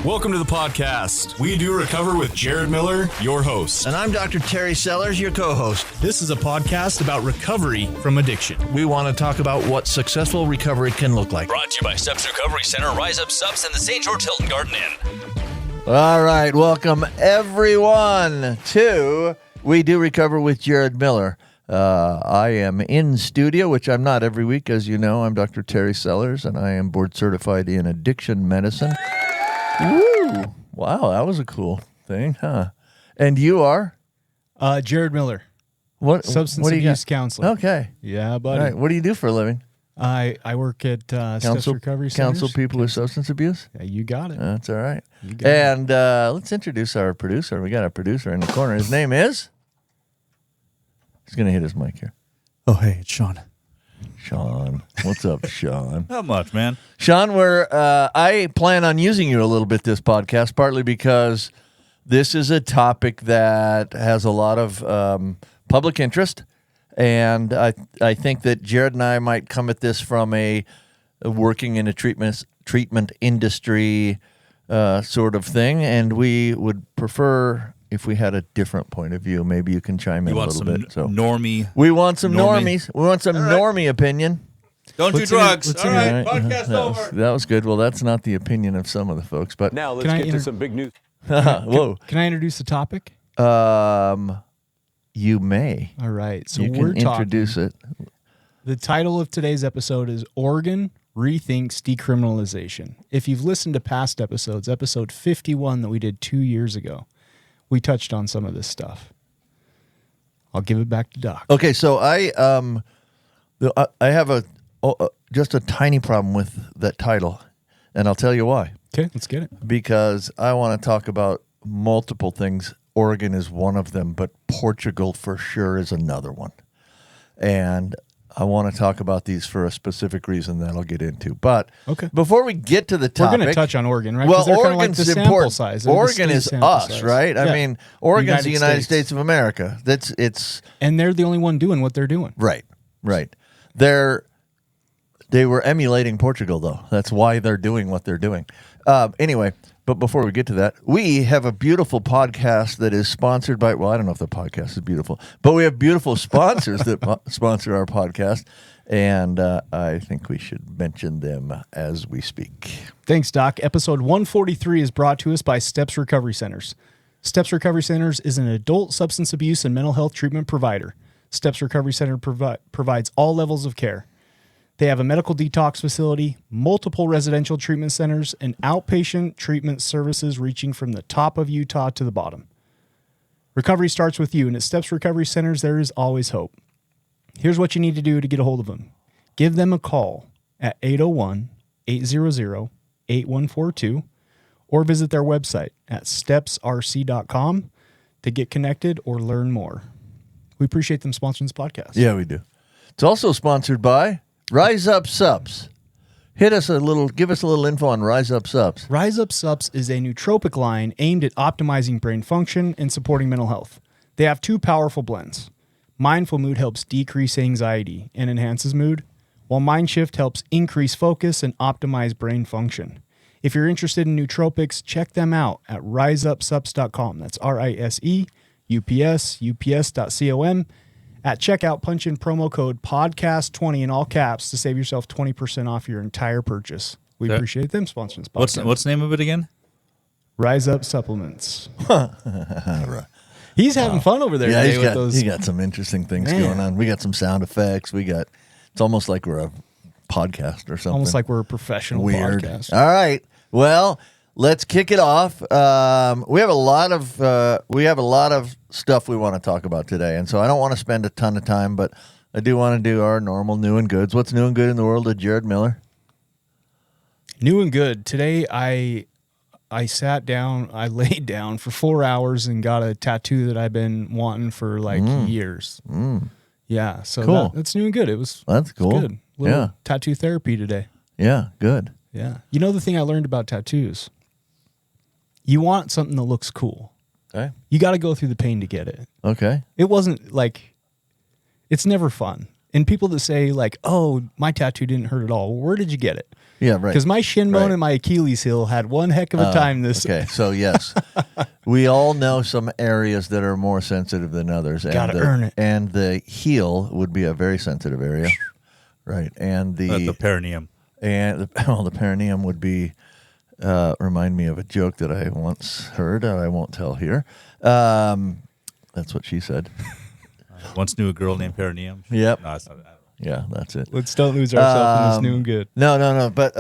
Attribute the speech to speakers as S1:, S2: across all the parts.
S1: Welcome to the podcast. We Do Recover with Jared Miller, your host.
S2: And I'm Dr. Terry Sellers, your co-host.
S1: This is a podcast about recovery from addiction.
S2: We want to talk about what successful recovery can look like.
S3: Brought to you by Steps Recovery Center, Rise Up Subs, and the St. George Hilton Garden Inn.
S2: All right, welcome everyone to We Do Recover with Jared Miller. I am in studio, which I'm not every week, as you know. I'm Dr. Terry Sellers, and I am board certified in addiction medicine. Woo! Wow, that was a cool thing, huh? And you are?
S4: Jared Miller.
S2: What?
S4: Substance
S2: what do you
S4: abuse
S2: got?
S4: counselor.
S2: Okay.
S4: Yeah,
S2: All
S4: buddy.
S2: right. What do you do for a living?
S4: I work at Steps
S2: Counsel
S4: Recovery Centers.
S2: Counsel people with substance abuse?
S4: Yeah, you got it.
S2: That's all right.
S4: You got it.
S2: And let's introduce our producer. We got a producer in the corner. His name is? He's going to hit his mic here.
S5: Oh, hey, it's Sean.
S2: Sean. What's up, Sean?
S5: Not much, man.
S2: Sean, I plan on using you a little bit this podcast, partly because this is a topic that has a lot of public interest, and I think that Jared and I might come at this from a working in a treatment industry sort of thing, and we would prefer if we had a different point of view. Maybe you can chime in a little bit. So
S5: normie.
S2: we want some normies. We want some normie opinion.
S5: Don't do drugs. All right, podcast over.
S2: That was good. Well, that's not the opinion of some of the folks, but
S6: Now let's get to some big news.
S2: whoa.
S4: Can I introduce the topic?
S2: You may.
S4: All right. So
S2: You
S4: we're
S2: can introduce it.
S4: The title of today's episode is Oregon Rethinks Decriminalization. If you've listened to past episodes, episode 51 that we did 2 years ago, we touched on some of this stuff. I'll give it back to Doc.
S2: Okay, so I have just a tiny problem with that title, and I'll tell you why.
S4: Okay, let's get it.
S2: Because I want to talk about multiple things. Oregon is one of them, but Portugal for sure is another one. And I want to talk about these for a specific reason that I'll get into. But before we get to the topic,
S4: We're going to touch on Oregon, right?
S2: Well,
S4: they're
S2: Oregon's
S4: like the sample
S2: important.
S4: size. They're
S2: Oregon
S4: the
S2: is
S4: sample
S2: us,
S4: size.
S2: right?
S4: Yeah.
S2: I mean, Oregon's the United States of America.
S4: And they're the only one doing what they're doing.
S2: Right. They were emulating Portugal, though. That's why they're doing what they're doing. Anyway, but before we get to that, we have a beautiful podcast that is sponsored by, well, I don't know if the podcast is beautiful, but we have beautiful sponsors that sponsor our podcast, and I think we should mention them as we speak.
S4: Thanks, Doc. Episode 143 is brought to us by Steps Recovery Centers. Steps Recovery Centers is an adult substance abuse and mental health treatment provider. Steps Recovery Center provides all levels of care. They have a medical detox facility, multiple residential treatment centers, and outpatient treatment services reaching from the top of Utah to the bottom. Recovery starts with you, and at Steps Recovery Centers, there is always hope. Here's what you need to do to get a hold of them. Give them a call at 801-800-8142 or visit their website at stepsrc.com to get connected or learn more. We appreciate them sponsoring this podcast.
S2: Yeah, we do. It's also sponsored by Rise Up Subs. Give us a little info on Rise Up Subs.
S4: Rise Up Subs is a nootropic line aimed at optimizing brain function and supporting mental health. They have two powerful blends. Mindful Mood helps decrease anxiety and enhances mood, while Mind Shift helps increase focus and optimize brain function. If you're interested in nootropics, check them out at riseupsubs.com. That's RISEUPS.com. At checkout, punch in promo code podcast20 in all caps to save yourself 20% off your entire purchase. We appreciate them sponsoring this podcast.
S5: What's the name of it again?
S4: Rise Up Supplements. He's having fun over there today with those.
S2: He got some interesting things going on. We got some sound effects. It's almost like we're a podcast or something.
S4: Almost like we're a professional
S2: Weird.
S4: podcast.
S2: All right. Well, let's kick it off. We have a lot of stuff we want to talk about today, and so I don't want to spend a ton of time, but I do want to do our normal new and goods. What's new and good in the world of Jared Miller?
S4: New and good. Today, I sat down, I laid down for 4 hours and got a tattoo that I've been wanting for years. Yeah, so
S2: cool.
S4: That's new and good.
S2: That's cool.
S4: Good. Little tattoo therapy today.
S2: Yeah, good.
S4: Yeah. You know the thing I learned about tattoos? You want something that looks cool.
S2: Okay.
S4: You got to go through the pain to get it.
S2: Okay.
S4: It wasn't like, it's never fun. And people that say like, "Oh, my tattoo didn't hurt at all." Well, where did you get it?
S2: Yeah, right.
S4: Because my shin bone
S2: Right.
S4: and my Achilles heel had one heck of a time this.
S2: Okay, so yes, we all know some areas that are more sensitive than others.
S4: Gotta earn it.
S2: And the heel would be a very sensitive area, right? And
S5: The perineum.
S2: the perineum would be. Remind me of a joke that I once heard that I won't tell here. That's what she said.
S5: Once knew a girl named Perineum.
S2: Yep.
S5: No, it's not that.
S2: Yeah, that's it.
S4: Let's don't lose ourselves in this new and good.
S2: No. But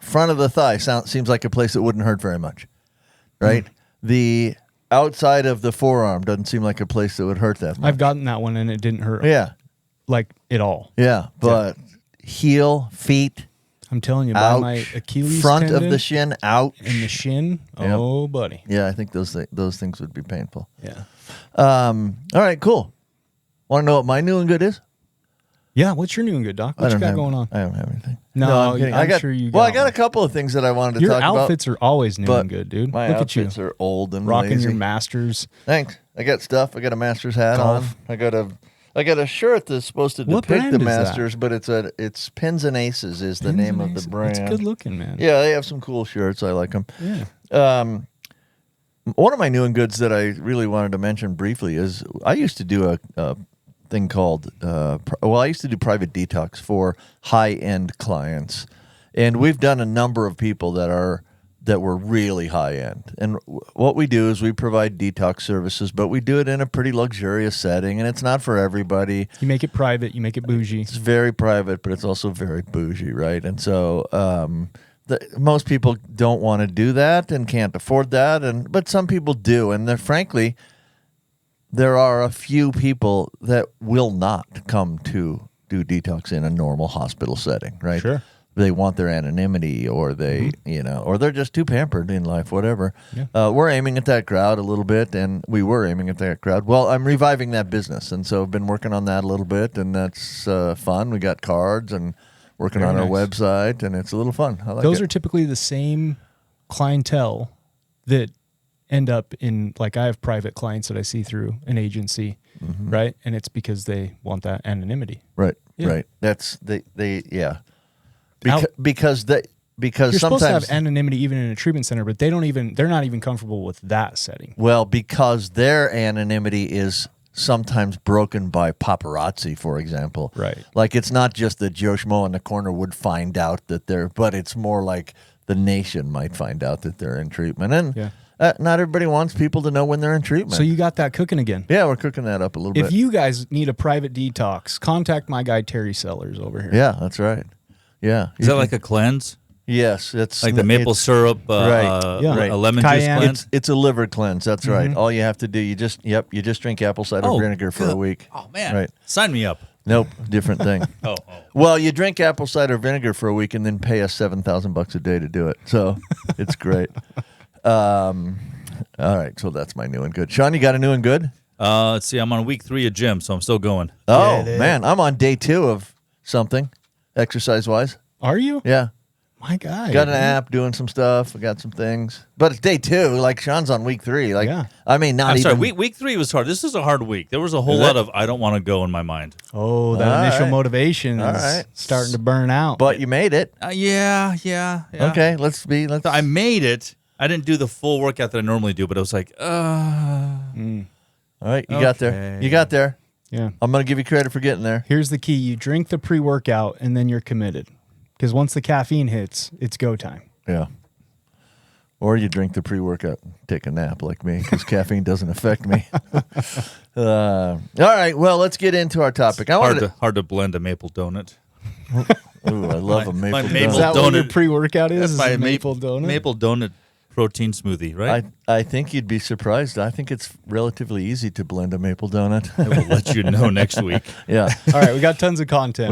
S2: front of the thigh seems like a place that wouldn't hurt very much, right? The outside of the forearm doesn't seem like a place that would hurt that much.
S4: I've gotten that one and it didn't hurt.
S2: Yeah,
S4: Like at all.
S2: yeah. But heel, feet,
S4: I'm telling you, by
S2: ouch,
S4: my Achilles
S2: front
S4: tendon
S2: of the shin, out.
S4: and the shin.
S2: Yep.
S4: Oh, buddy.
S2: Yeah, I think those things would be painful.
S4: Yeah.
S2: All right, cool. Want to know what my new and good is?
S4: Yeah. What's your new and good, Doc? What you got going on?
S2: I don't have anything.
S4: No,
S2: I'm kidding.
S4: I'm sure you
S2: Well,
S4: got
S2: I got
S4: one.
S2: a couple of things that I wanted to
S4: Your
S2: talk about.
S4: outfits are always new
S2: but
S4: and good, dude.
S2: My
S4: Look at you.
S2: outfits are old and
S4: Rocking
S2: lazy.
S4: your Masters.
S2: Thanks. I got stuff. I got a Masters hat
S4: Golf.
S2: on. I got a shirt that's supposed to
S4: What
S2: depict
S4: brand
S2: the
S4: is that?
S2: Masters, but it's Pins and Aces is the
S4: Pins
S2: name
S4: and
S2: of the
S4: Aces.
S2: brand.
S4: It's good looking, man.
S2: Yeah, they have some cool shirts. I like them.
S4: Yeah.
S2: One of my new and goods that I really wanted to mention briefly is I used to do a thing called I used to do private detox for high-end clients, and we've done a number of people that were really high-end. And what we do is we provide detox services, but we do it in a pretty luxurious setting, and it's not for everybody.
S4: You make it private. You make it bougie.
S2: It's very private, but it's also very bougie, right? And so most people don't want to do that and can't afford that, but some people do. And frankly, there are a few people that will not come to do detox in a normal hospital setting, right?
S4: Sure.
S2: They want their anonymity, or they, or they're just too pampered in life, whatever.
S4: Yeah.
S2: We're aiming at that crowd a little bit, and we were aiming at that crowd. Well, I'm reviving that business, and so I've been working on that a little bit, and that's fun. We got cards and working
S4: Very
S2: on our
S4: nice.
S2: website, and it's a little fun. I like
S4: Those
S2: it.
S4: are typically the same clientele that end up in, like, I have private clients that I see through an agency, right? And it's because they want that anonymity.
S2: Right,
S4: Yeah.
S2: right. That's they yeah.
S4: Out-
S2: Because
S4: You're
S2: sometimes
S4: supposed to have anonymity even in a treatment center, but they're not even comfortable with that setting.
S2: well, because their anonymity is sometimes broken by paparazzi, for example.
S4: Right.
S2: Like, it's not just that Joe Schmo in the corner would find out that but it's more like the nation might find out that they're in treatment. And
S4: Yeah.
S2: not everybody wants people to know when they're in treatment.
S4: So you got that cooking again.
S2: yeah, we're cooking that up a little
S4: If
S2: bit.
S4: you guys need a private detox, contact my guy Terry Sellers over here.
S2: Yeah, that's right. Yeah.
S5: Is that like a cleanse?
S2: Yes, it's
S5: Like the maple
S2: it's-
S5: syrup,
S2: right,
S4: yeah.
S5: a lemon juice
S4: Cayenne.
S5: cleanse?
S2: It's a liver cleanse. That's
S4: Mm-hmm.
S2: right. All you have to do, you just drink apple cider vinegar for a
S5: good.
S2: week.
S5: Oh, man.
S2: Right.
S5: Sign me up.
S2: Nope, different thing.
S5: Oh.
S2: Well, you drink apple cider vinegar for a week and then pay us $7,000 a day to do it. So it's great. All right, so that's my new and good. Sean, you got a new and good?
S5: Let's see. I'm on week 3 of gym, so I'm still going.
S2: Oh
S4: dude.
S2: man, I'm on day 2 of something, exercise wise.
S4: Are you?
S2: Yeah,
S4: My guy.
S2: got an app, doing some stuff. I got some things, but it's day 2. Like, Sean's on week 3. Like,
S4: Yeah.
S2: I mean, not
S5: I'm
S2: even.
S5: sorry. Week 3 was hard. This is a hard week. There was a whole
S2: Is it?
S5: lot of I don't want to go in my mind.
S4: Oh, that
S2: All
S4: initial
S2: right.
S4: motivation
S2: All
S4: is
S2: right.
S4: starting to burn out.
S2: But you made it.
S5: Yeah.
S2: Okay, let's.
S5: So I made it. I didn't do the full workout that I normally do, but I was like,
S2: All right, you got there.
S5: Okay.
S2: You got there.
S4: yeah.
S2: I'm gonna give you credit for getting there.
S4: Here's the key. You drink the pre-workout and then you're committed. Because once the caffeine hits, it's go time.
S2: Yeah. Or you drink the pre-workout, and take a nap like me, because caffeine doesn't affect me. All right, well, let's get into our topic. I wanted
S5: hard to blend a maple donut.
S2: Ooh, I love a maple
S5: my
S2: donut.
S5: maple
S4: Is that what your
S5: donut.
S4: pre-workout is?
S5: That's
S4: Is
S5: my
S4: maple donut?
S5: Maple donut protein smoothie, right?
S2: I think you'd be surprised. I think it's relatively easy to blend a maple donut.
S5: I will let you know next week.
S2: Yeah,
S4: All right, we got tons of content.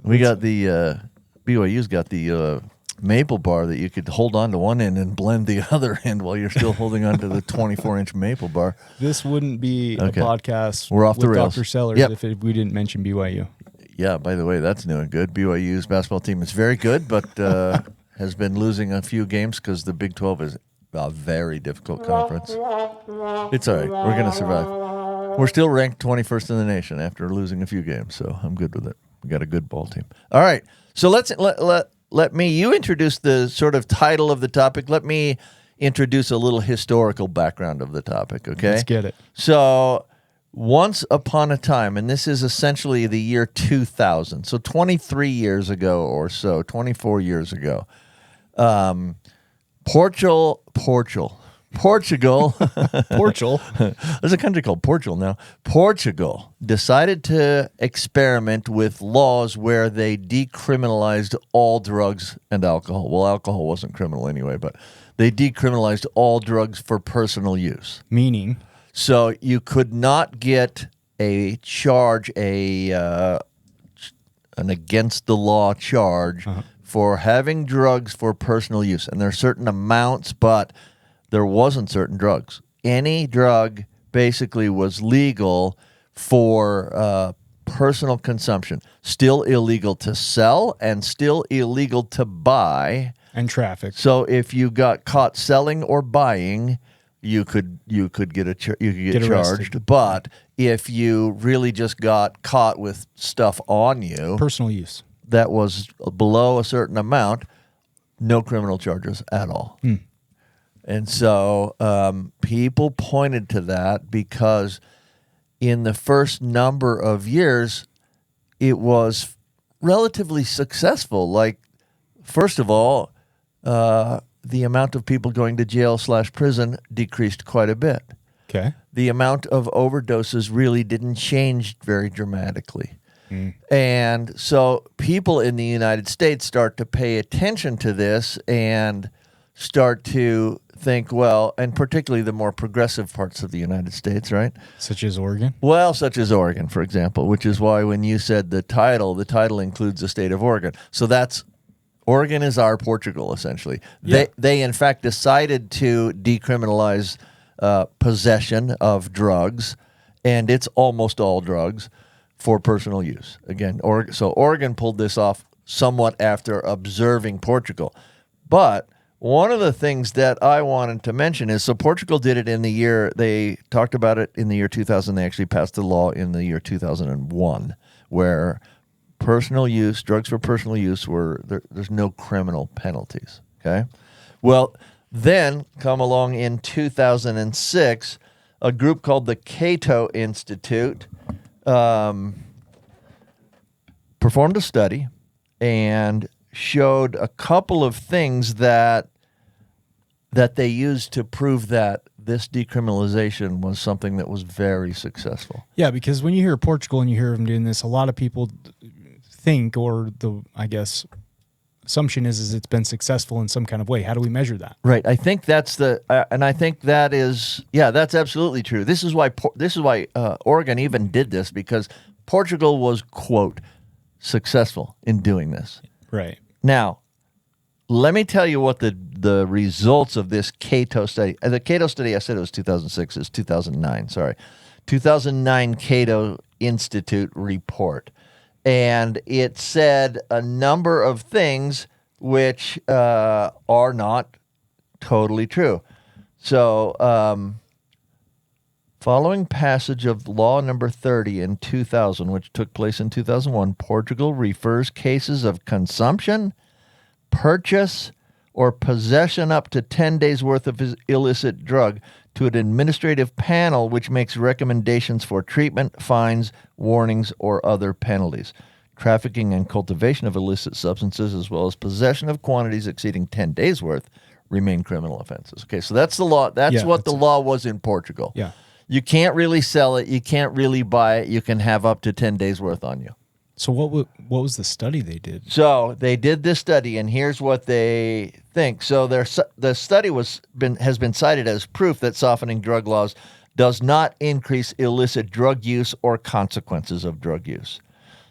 S2: we got the BYU's got the maple bar that you could hold on to one end and blend the other end while you're still holding on to the 24-inch maple bar.
S4: This wouldn't be
S2: Okay.
S4: a podcast
S2: We're off the
S4: with
S2: rails.
S4: Dr. Sellers
S2: Yep.
S4: if we didn't mention BYU.
S2: Yeah, by the way, that's new and good. BYU's basketball team is very good, but has been losing a few games because the Big 12 is a very difficult conference. It's all right. We're going to survive. We're still ranked 21st in the nation after losing a few games, so I'm good with it. We got a good ball team. All right, so let me. You introduce the sort of title of the topic. Let me introduce a little historical background of the topic. Okay,
S4: Let's get it.
S2: So, once upon a time, and this is essentially the year 2000. So, 23 years ago or so, 24 years ago, Portugal.
S4: Portugal.
S2: There's a country called Portugal now. Portugal decided to experiment with laws where they decriminalized all drugs and alcohol. Well, alcohol wasn't criminal anyway, but they decriminalized all drugs for personal use.
S4: Meaning?
S2: So you could not get a charge, an against the law charge for having drugs for personal use. And there are certain amounts, but there wasn't certain drugs. Any drug basically was legal for personal consumption. Still illegal to sell and still illegal to buy.
S4: And traffic.
S2: So if you got caught selling or buying, you could get charged.
S4: arrested.
S2: But if you really just got caught with stuff on you,
S4: Personal use.
S2: that was below a certain amount, no criminal charges at all. And so people pointed to that because in the first number of years, it was relatively successful. Like, first of all, the amount of people going to jail/prison decreased quite a bit.
S4: Okay.
S2: The amount of overdoses really didn't change very dramatically. And so people in the United States start to pay attention to this and start to think, well, and particularly the more progressive parts of the United States, right?
S4: Such as Oregon?
S2: Well, such as Oregon, for example, which is why when you said the title includes the state of Oregon. So Oregon is our Portugal, essentially.
S4: Yeah.
S2: They in fact decided to decriminalize possession of drugs, and it's almost all drugs, for personal use. Again, so Oregon pulled this off somewhat after observing Portugal. But one of the things that I wanted to mention is, so Portugal did it in the year, they talked about it in the year 2000. They actually passed the law in the year 2001, where personal use, drugs for personal use, there's no criminal penalties, okay? Well, then come along in 2006, a group called the Cato Institute performed a study and showed a couple of things that they used to prove that this decriminalization was something that was very successful.
S4: Yeah, because when you hear Portugal and you hear them doing this, a lot of people think, or the, I guess, assumption is it's been successful in some kind of way. How do we measure that?
S2: Right. I think that's and I think that is, that's absolutely true. This is why Oregon even did this, because Portugal was, quote, successful in doing this.
S4: Right.
S2: Now, let me tell you what the results of this Cato study. The Cato study, I said it was 2006. It's 2009. Sorry, 2009 Cato Institute report, and it said a number of things which are not totally true. So, following passage of Law Number 30 in 2000, which took place in 2001, Portugal refers cases of consumption, purchase, or possession up to 10 days' worth of illicit drug to an administrative panel which makes recommendations for treatment, fines, warnings, or other penalties. Trafficking and cultivation of illicit substances, as well as possession of quantities exceeding 10 days' worth, remain criminal offenses. Okay, so that's the law. That's what the law was in Portugal.
S4: Yeah.
S2: You can't really sell it. You can't really buy it. You can have up to 10 days' worth on you.
S4: So what was the study they did?
S2: So they did this study, and here's what they think. So the study has been cited as proof that softening drug laws does not increase illicit drug use or consequences of drug use.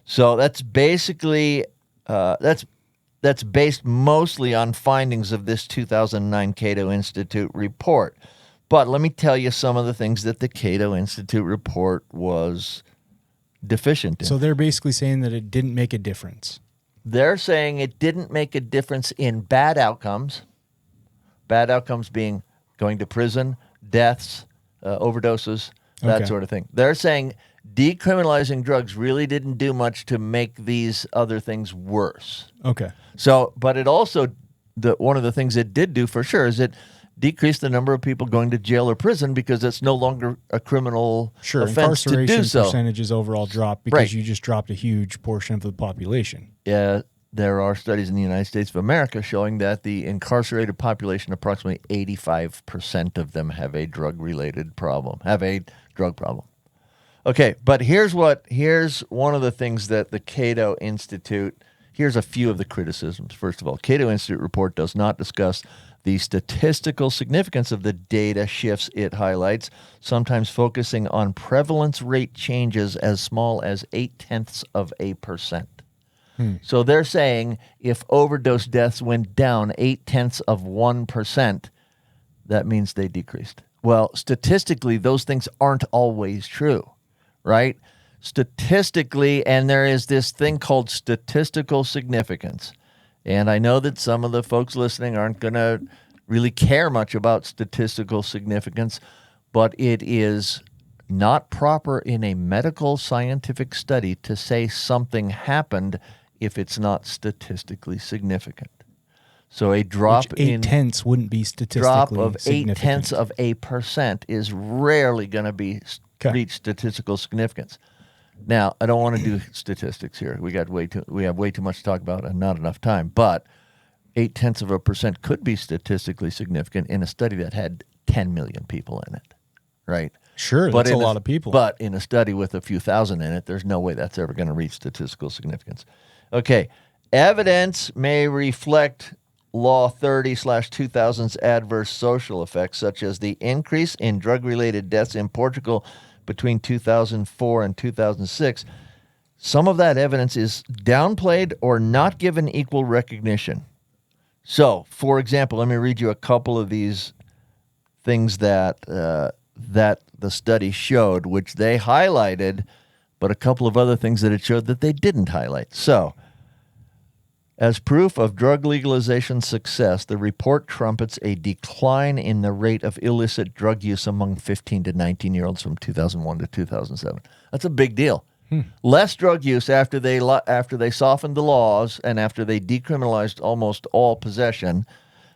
S2: So that's basically that's based mostly on findings of this 2009 Cato Institute report. But let me tell you some of the things that the Cato Institute report was deficient in.
S4: So they're basically saying that it didn't make a difference.
S2: They're saying it didn't make a difference in bad outcomes. Bad outcomes being going to prison, deaths, overdoses, that
S4: Okay.
S2: sort of thing. They're saying decriminalizing drugs really didn't do much to make these other things worse.
S4: Okay.
S2: So, but it also, one of the things it did do for sure is it decreased the number of people going to jail or prison because it's no longer a criminal
S4: Sure.
S2: offense to do
S4: Incarceration
S2: so.
S4: percentages overall dropped because
S2: Right.
S4: you just dropped a huge portion of the population.
S2: Yeah, there are studies in the United States of America showing that the incarcerated population, approximately 85% of them have a drug-related problem, have a drug problem. Okay, but here's one of the things that the Cato Institute, here's a few of the criticisms. First of all, Cato Institute report does not discuss the statistical significance of the data shifts it highlights, sometimes focusing on prevalence rate changes as small as 0.8%. So they're saying if overdose deaths went down 0.8%, that means they decreased. Well, statistically, those things aren't always true, right? Statistically, and there is this thing called statistical significance. And I know that some of the folks listening aren't going to really care much about statistical significance, but it is not proper in a medical scientific study to say something happened if it's not statistically significant. So a drop
S4: Which
S2: in
S4: 0.8 wouldn't be statistically
S2: drop of
S4: significant.
S2: 0.8% is rarely going to be
S4: Okay.
S2: reach statistical significance. Now, I don't want to do statistics here. We have way too much to talk about and not enough time. But 0.8% could be statistically significant in a study that had 10 million people in it, right?
S4: Sure, that's a lot of people.
S2: But in a study with a few thousand in it, there's no way that's ever going to reach statistical significance. Okay, evidence may reflect Law 30/2000's adverse social effects, such as the increase in drug-related deaths in Portugal between 2004 and 2006. Some of that evidence is downplayed or not given equal recognition. So, for example, let me read you a couple of these things that that the study showed, which they highlighted, but a couple of other things that it showed that they didn't highlight. So, as proof of drug legalization success, the report trumpets a decline in the rate of illicit drug use among 15 to 19-year-olds from 2001 to 2007. That's a big deal. Less drug use after they softened the laws and after they decriminalized almost all possession,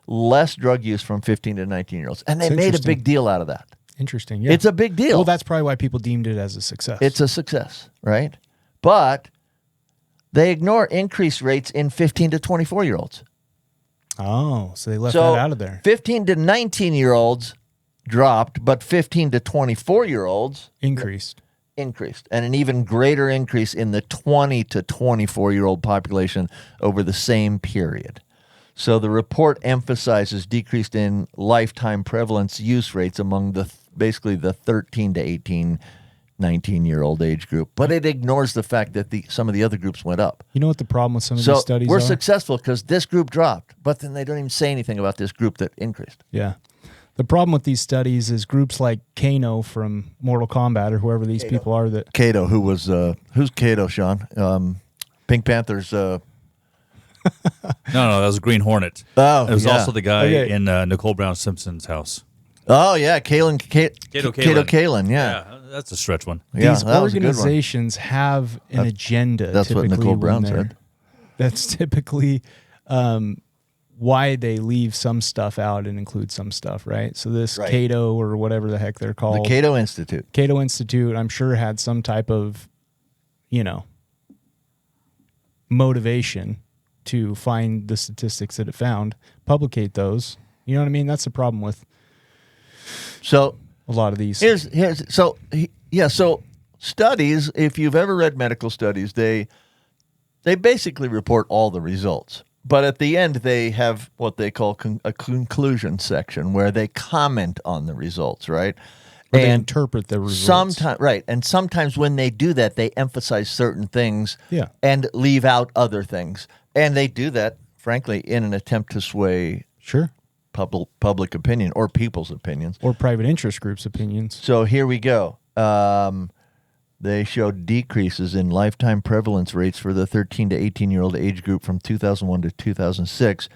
S2: less drug use from 15 to 19-year-olds. And they
S4: That's
S2: made a
S4: interesting.
S2: big deal out of that.
S4: Interesting. Yeah.
S2: It's a big deal.
S4: Well, that's probably why people deemed it as a success.
S2: It's a success, right? But they ignore increased rates in 15 to 24-year-olds.
S4: Oh, so they left
S2: So
S4: that out of there.
S2: 15 to 19-year-olds dropped, but 15 to 24-year-olds
S4: Increased.
S2: increased, and an even greater increase in the 20 to 24-year-old population over the same period. So the report emphasizes decreased in lifetime prevalence use rates among basically the 13 to 18, 19-year-old age group, but it ignores the fact that some of the other groups went up.
S4: You know what the problem with some of
S2: So
S4: these studies
S2: we're
S4: are?
S2: successful because this group dropped, but then they don't even say anything about this group that increased.
S4: Yeah. The problem with these studies is groups like Kano from Mortal Kombat or whoever these people are that
S2: Kato, who's Kato, Sean? Pink Panther's.
S5: No, that was Green Hornet.
S2: Oh,
S5: It was
S2: yeah.
S5: also the guy
S4: Okay.
S5: in Nicole Brown Simpson's house.
S2: Oh yeah, Kato Kalin, yeah.
S5: Yeah, that's a stretch one.
S2: Yeah,
S4: these
S2: that was a good one.
S4: organizations have an agenda.
S2: that's what
S4: typically
S2: Nicole
S4: when
S2: Brown
S4: they're-
S2: said.
S4: That's typically why they leave some stuff out and include some stuff, right? So this
S2: Right.
S4: Cato or whatever the heck they're
S2: The
S4: called,
S2: Cato Institute.
S4: Cato Institute, I'm sure had some type of, motivation to find the statistics that it found, publicate those. You know what I mean? That's the problem with
S2: So
S4: a lot of these.
S2: so studies, if you've ever read medical studies, they basically report all the results. But at the end, they have what they call a conclusion section where they comment on the results, right?
S4: Or they interpret the results.
S2: Sometimes, right. And sometimes when they do that, they emphasize certain things
S4: Yeah.
S2: and leave out other things. And they do that, frankly, in an attempt to sway
S4: Sure.
S2: public opinion or people's opinions.
S4: Or private interest groups' opinions.
S2: So here we go. They showed decreases in lifetime prevalence rates for the 13 to 18-year-old age group from 2001 to 2006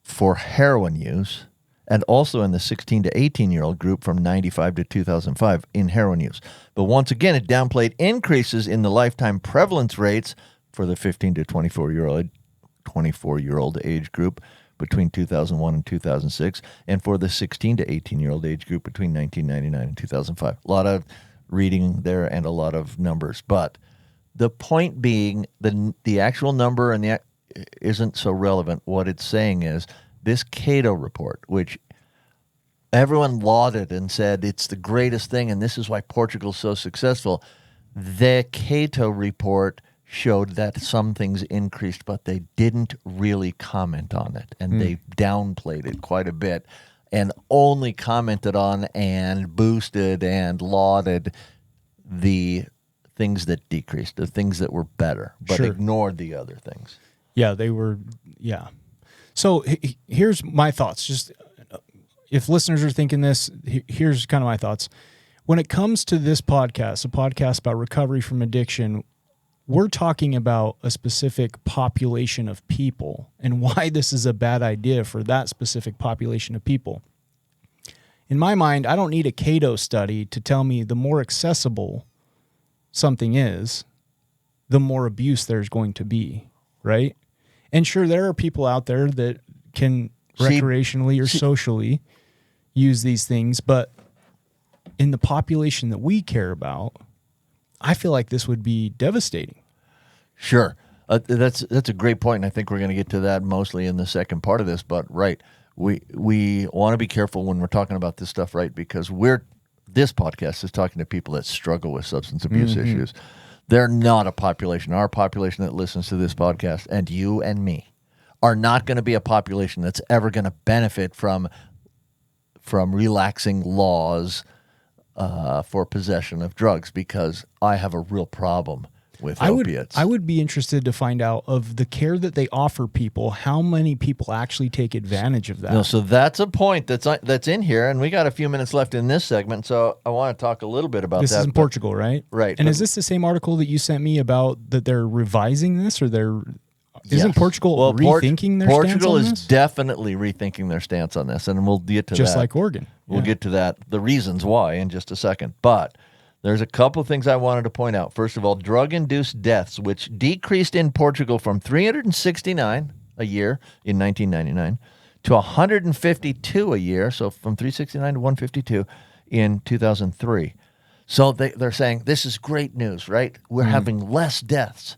S2: for heroin use, and also in the 16 to 18-year-old group from 95 to 2005 in heroin use. But once again, it downplayed increases in the lifetime prevalence rates for the 15 to 24-year-old age group between 2001 and 2006, and for the 16 to 18-year-old age group between 1999 and 2005. A lot of reading there and a lot of numbers. But the point being, the actual number and isn't so relevant. What it's saying is this Cato report, which everyone lauded and said it's the greatest thing, and this is why Portugal's so successful. The Cato report showed that some things increased, but they didn't really comment on it, and they downplayed it quite a bit and only commented on and boosted and lauded the things that decreased, the things that were better, but ignored the other things.
S4: Yeah, they were, yeah. So here's my thoughts. Just if listeners are thinking this, here's kind of my thoughts. When it comes to this podcast, a podcast about recovery from addiction, we're talking about a specific population of people and why this is a bad idea for that specific population of people. In my mind, I don't need a Cato study to tell me the more accessible something is, the more abuse there's going to be, right? And sure, there are people out there that can recreationally or socially use these things, but in the population that we care about, I feel like this would be devastating.
S2: Sure. That's a great point, and I think we're going to get to that mostly in the second part of this, but right. We want to be careful when we're talking about this stuff, right? Because this podcast is talking to people that struggle with substance abuse issues. They're not a population. Our population that listens to this podcast, and you and me, are not going to be a population that's ever going to benefit from relaxing laws for possession of drugs, because I have a real problem with opiates.
S4: I would be interested to find out, of the care that they offer people, how many people actually take advantage of that.
S2: No, so that's a point that's in here, and we got a few minutes left in this segment, so I want to talk a little bit about that.
S4: This is in Portugal, right?
S2: Right.
S4: And is this the same article that you sent me about that they're revising this, or isn't Portugal rethinking their
S2: Portugal
S4: stance on
S2: is
S4: this?
S2: definitely rethinking their stance on this, and we'll get to that.
S4: Just like Oregon.
S2: We'll get to that, the reasons why, in just a second. But there's a couple of things I wanted to point out. First of all, drug-induced deaths, which decreased in Portugal from 369 a year in 1999 to 152 a year, so from 369 to 152 in 2003. So they're saying, this is great news, right? We're having less deaths.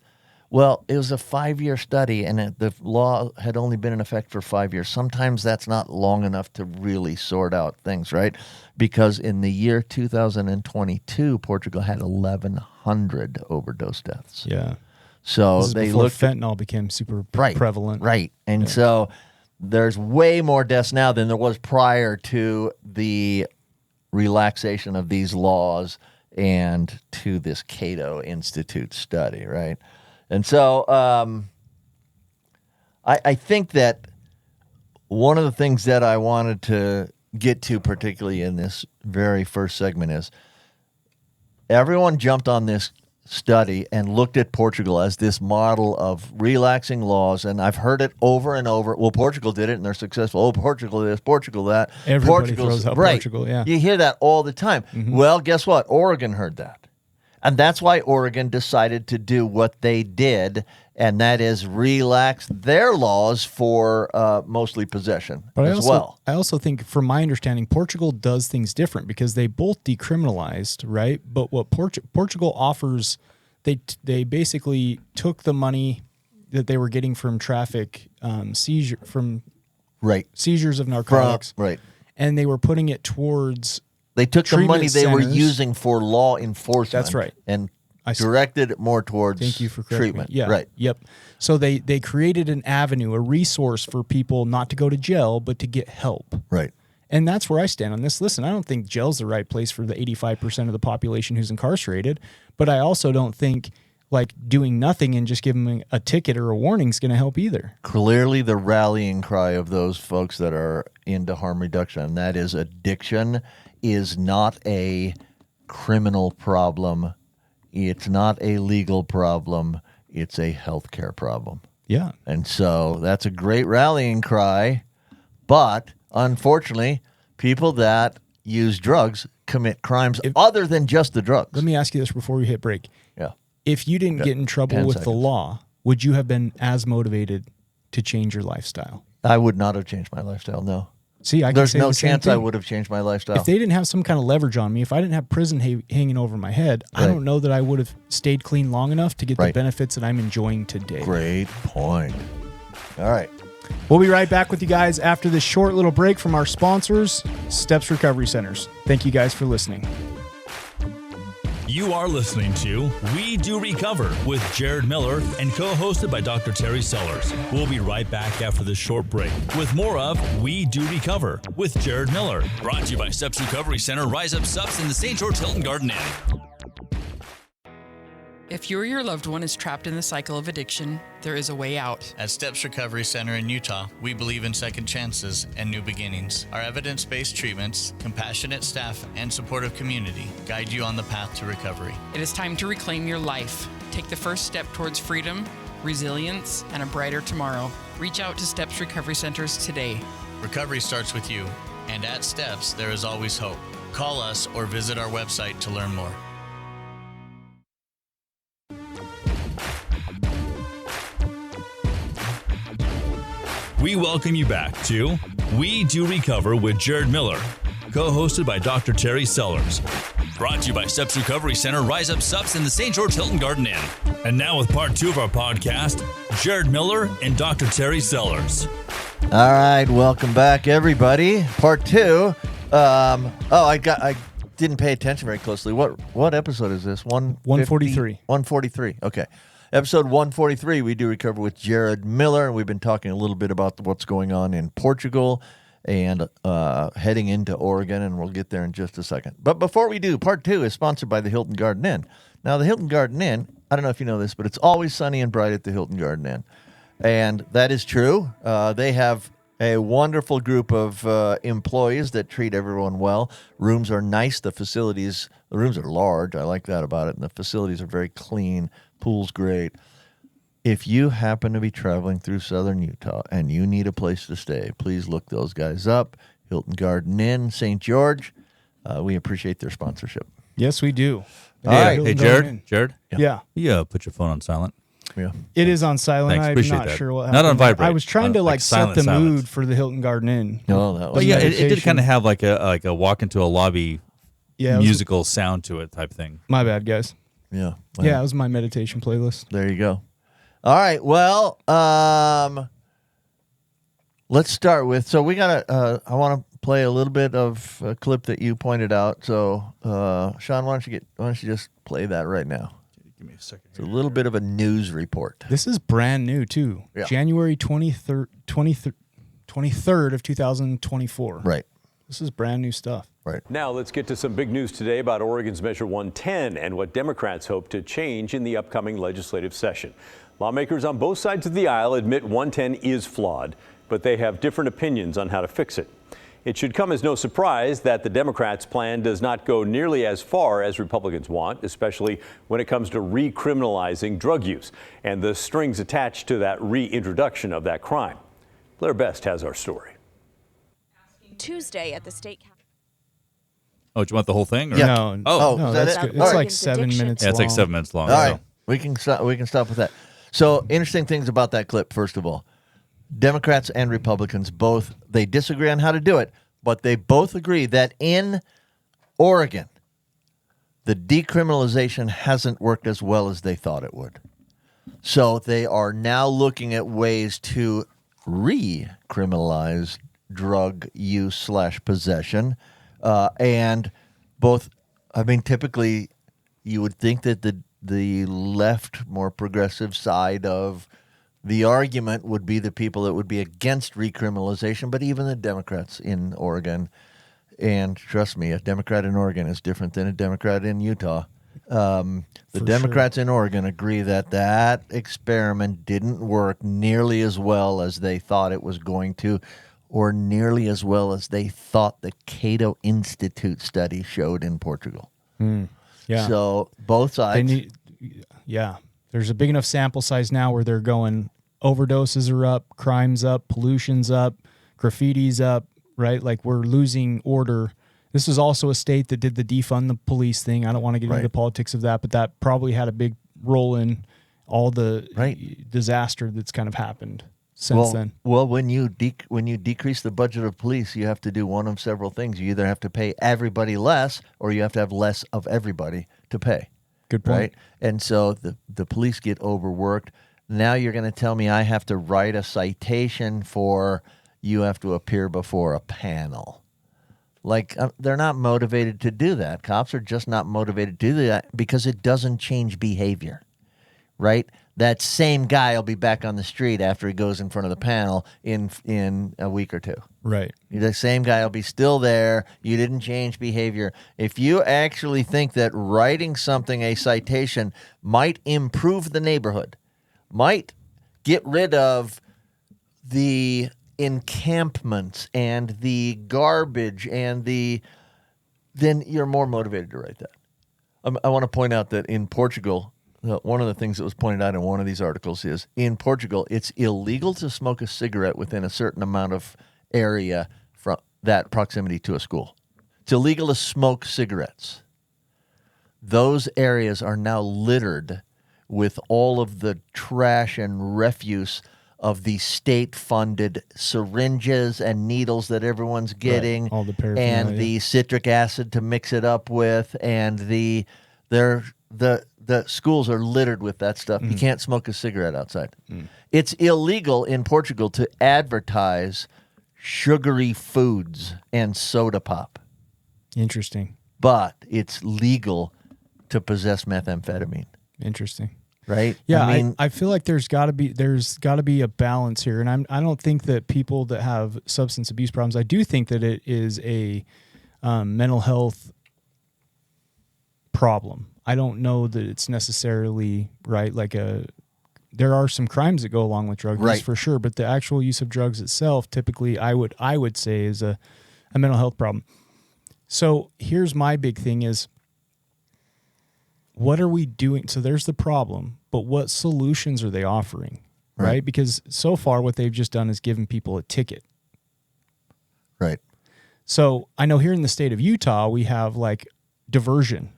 S2: Well, it was a 5-year study, and the law had only been in effect for 5 years. Sometimes that's not long enough to really sort out things, right? Because in the year 2022, Portugal had 1,100 overdose deaths.
S4: Yeah.
S2: So
S4: This is
S2: they
S4: before
S2: looked
S4: fentanyl became super prevalent.
S2: Right. And so there's way more deaths now than there was prior to the relaxation of these laws and to this Cato Institute study, right? And so I think that one of the things that I wanted to get to, particularly in this very first segment, is everyone jumped on this study and looked at Portugal as this model of relaxing laws, and I've heard it over and over. Well, Portugal did it, and they're successful. Oh, Portugal this, Portugal that.
S4: Everybody throws out Portugal, yeah.
S2: You hear that all the time. Well, guess what? Oregon heard that. And that's why Oregon decided to do what they did, and that is relax their laws for mostly possession well.
S4: I also think, from my understanding, Portugal does things different because they both decriminalized, right? But what Portugal offers, they basically took the money that they were getting from seizures of narcotics, and they were putting it towards.
S2: They took the money they were
S4: centers.
S2: using for law enforcement.
S4: That's right.
S2: And directed it more towards treatment.
S4: Me. Yeah.
S2: Right.
S4: Yep. So they created an avenue, a resource for people not to go to jail, but to get help.
S2: Right.
S4: And that's where I stand on this. Listen, I don't think jail's the right place for the 85% of the population who's incarcerated, but I also don't think like doing nothing and just giving them a ticket or a warning is going to help either.
S2: Clearly the rallying cry of those folks that are into harm reduction, and that is addiction is not a criminal problem. It's not a legal problem. It's a healthcare problem.
S4: Yeah.
S2: And so that's a great rallying cry, but unfortunately, people that use drugs commit crimes other than just the drugs.
S4: Let me ask you this before we hit break.
S2: Yeah.
S4: If you didn't get in trouble
S2: 10
S4: with the
S2: seconds.
S4: law, would you have been as motivated to change your lifestyle?
S2: I would not have changed my lifestyle, no.
S4: See, I can
S2: There's
S4: say
S2: no
S4: the same
S2: chance I
S4: thing.
S2: would have changed my lifestyle.
S4: If they didn't have some kind of leverage on me, if I didn't have prison hanging over my head, I
S2: Right.
S4: don't know that I would have stayed clean long enough to get the
S2: Right.
S4: benefits that I'm enjoying today.
S2: Great point. All right.
S4: We'll be right back with you guys after this short little break from our sponsors, Steps Recovery Centers. Thank you guys for listening.
S3: You are listening to We Do Recover with Jared Miller and co-hosted by Dr. Terry Sellers. We'll be right back after this short break with more of We Do Recover with Jared Miller. Brought to you by Steps Recovery Center, Rise Up Subs in the St. George Hilton Garden Inn.
S6: If you or your loved one is trapped in the cycle of addiction, there is a way out.
S7: At Steps Recovery Center in Utah, we believe in second chances and new beginnings. Our evidence-based treatments, compassionate staff, and supportive community guide you on the path to recovery.
S6: It is time to reclaim your life. Take the first step towards freedom, resilience, and a brighter tomorrow. Reach out to Steps Recovery Centers today.
S7: Recovery starts with you, and at Steps, there is always hope. Call us or visit our website to learn more.
S3: We welcome you back to We Do Recover with Jared Miller, co-hosted by Dr. Terry Sellers. Brought to you by Steps Recovery Center, Rise Up Subs in the St. George Hilton Garden Inn. And now with part 2 of our podcast, Jared Miller and Dr. Terry Sellers.
S2: All right, welcome back, everybody. Part 2. I didn't pay attention very closely. What episode is this?
S4: 143.
S2: 143. Okay. Episode 143, We Do Recover with Jared Miller. And we've been talking a little bit about what's going on in Portugal and heading into Oregon, and we'll get there in just a second. But before we do, part 2 is sponsored by the Hilton Garden Inn. Now, the Hilton Garden Inn, I don't know if you know this, but it's always sunny and bright at the Hilton Garden Inn. And that is true. They have a wonderful group of employees that treat everyone well. Rooms are nice. The rooms are large. I like that about it. And the facilities are very clean. Pool's great. If you happen to be traveling through southern Utah and you need a place to stay, please look those guys up. Hilton Garden Inn, St. George. We appreciate their sponsorship.
S4: Yes, we do.
S2: All right.
S5: Hey, Jared. Jared,
S4: Yeah.
S5: you put your phone on silent.
S2: Yeah.
S4: It is on silent.
S5: Thanks,
S4: I'm
S5: appreciate
S4: not
S5: that.
S4: sure what
S5: Not
S4: happened.
S5: on vibrate.
S4: I was trying to
S5: Like
S4: set
S5: silent
S4: the
S5: silence.
S4: mood for the Hilton Garden Inn.
S2: No, that was
S5: But yeah, it did
S4: meditation.
S5: kind of have like a walk into a lobby
S4: Yeah, it was-
S5: musical sound to it type thing.
S4: my bad, guys.
S2: yeah.
S4: Yeah, it was my meditation playlist.
S2: There you go. All right. Well, let's start with. So we got to. I want to play a little bit of a clip that you pointed out. So, Sean, why don't you just play that right now?
S5: Give me a second.
S2: It's a little bit of a news report.
S4: This is brand new too.
S2: Yeah.
S4: January 23rd of 2024.
S2: Right.
S4: This is brand new stuff.
S2: Right.
S8: Now let's get to some big news today about Oregon's Measure 110 and what Democrats hope to change in the upcoming legislative session. Lawmakers on both sides of the aisle admit 110 is flawed, but they have different opinions on how to fix it. It should come as no surprise that the Democrats' plan does not go nearly as far as Republicans want, especially when it comes to recriminalizing drug use and the strings attached to that reintroduction of that crime. Blair Best has our story.
S9: Tuesday at the state capitol.
S5: Oh, do you want the whole thing? Or?
S2: Yeah.
S5: Oh,
S2: Oh,
S4: No,
S2: is that
S4: that's
S2: it?
S4: good.
S2: All
S4: It's
S2: right.
S4: like 7 minutes
S5: yeah, it's like
S4: long.
S5: 7 minutes long.
S2: All
S5: so.
S2: right. We can stop with that. So, interesting things about that clip. First of all, Democrats and Republicans both they disagree on how to do it, but they both agree that in Oregon, the decriminalization hasn't worked as well as they thought it would. So they are now looking at ways to recriminalize drug use / possession. And both, I mean, typically you would think that the left, more progressive side of the argument would be the people that would be against recriminalization, but even the Democrats in Oregon, and trust me, a Democrat in Oregon is different than a Democrat in Utah. The Democrats in Oregon agree that experiment didn't work nearly as well as they thought it was going to, or nearly as well as they thought the Cato Institute study showed in Portugal.
S4: Yeah.
S2: So both sides.
S4: There's a big enough sample size now where they're going overdoses are up, crimes up, pollution's up, graffiti's up, right? Like we're losing order. This is also a state that did the defund the police thing. I don't want to get into the politics of that, but that probably had a big role in all the disaster that's kind of happened since then.
S2: Well, when you decrease the budget of police, you have to do one of several things. You either have to pay everybody less, or you have to have less of everybody to pay.
S4: Good point.
S2: Right? And so the police get overworked. Now you're going to tell me I have to write a citation for you have to appear before a panel. Like, they're not motivated to do that. Cops are just not motivated to do that because it doesn't change behavior, right? That same guy will be back on the street after he goes in front of the panel in a week or two.
S4: Right.
S2: The same guy will be still there. You didn't change behavior. If you actually think that writing something, a citation, might improve the neighborhood, might get rid of the encampments and the garbage and then you're more motivated to write that. I want to point out that in Portugal, one of the things that was pointed out in one of these articles is in Portugal, it's illegal to smoke a cigarette within a certain amount of area from that proximity to a school. It's illegal to smoke cigarettes. Those areas are now littered with all of the trash and refuse of the state-funded syringes and needles that everyone's getting,
S4: all the paraphernalia,
S2: and the citric acid to mix it up with, and the schools are littered with that stuff. You can't smoke a cigarette outside. It's illegal in Portugal to advertise sugary foods and soda pop.
S4: Interesting.
S2: But it's legal to possess methamphetamine.
S4: Interesting.
S2: Right?
S4: Yeah,
S2: I mean,
S4: I feel like there's got to be a balance here, and I don't think that people that have substance abuse problems. I do think that it is a mental health problem. I don't know that it's necessarily right. Like there are some crimes that go along with drug use for sure, but the actual use of drugs itself, typically, I would say is a mental health problem. So here's my big thing is, what are we doing? So there's the problem, but what solutions are they offering, right? Because so far what they've just done is given people a ticket.
S2: Right.
S4: So I know here in the state of Utah, we have like diversion.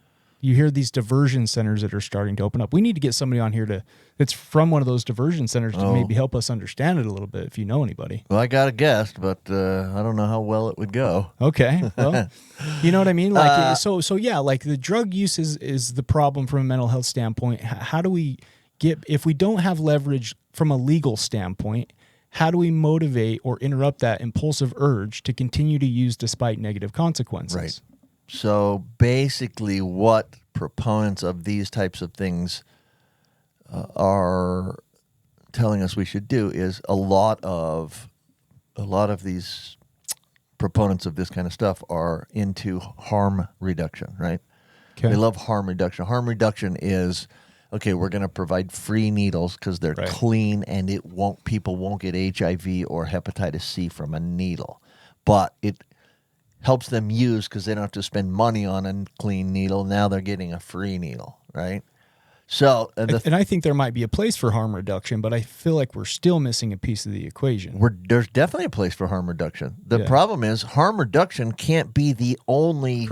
S4: You hear these diversion centers that are starting to open up. We need to get somebody on here that's from one of those diversion centers to maybe help us understand it a little bit if you know anybody.
S2: Well, I got a guest, but I don't know how well it would go.
S4: Okay. Well, you know what I mean? Like, so yeah, like the drug use is the problem from a mental health standpoint. How do we if we don't have leverage from a legal standpoint, how do we motivate or interrupt that impulsive urge to continue to use despite negative consequences?
S2: Right. So basically what proponents of these types of things are telling us we should do is a lot of these proponents of this kind of stuff are into harm reduction, right? Okay. They love harm reduction. Harm reduction is, okay, we're going to provide free needles because they're clean and people won't get HIV or hepatitis C from a needle. But it helps them use because they don't have to spend money on a clean needle. Now they're getting a free needle, right? So,
S4: and I think there might be a place for harm reduction, but I feel like we're still missing a piece of the equation.
S2: There's definitely a place for harm reduction. The problem is harm reduction can't be the only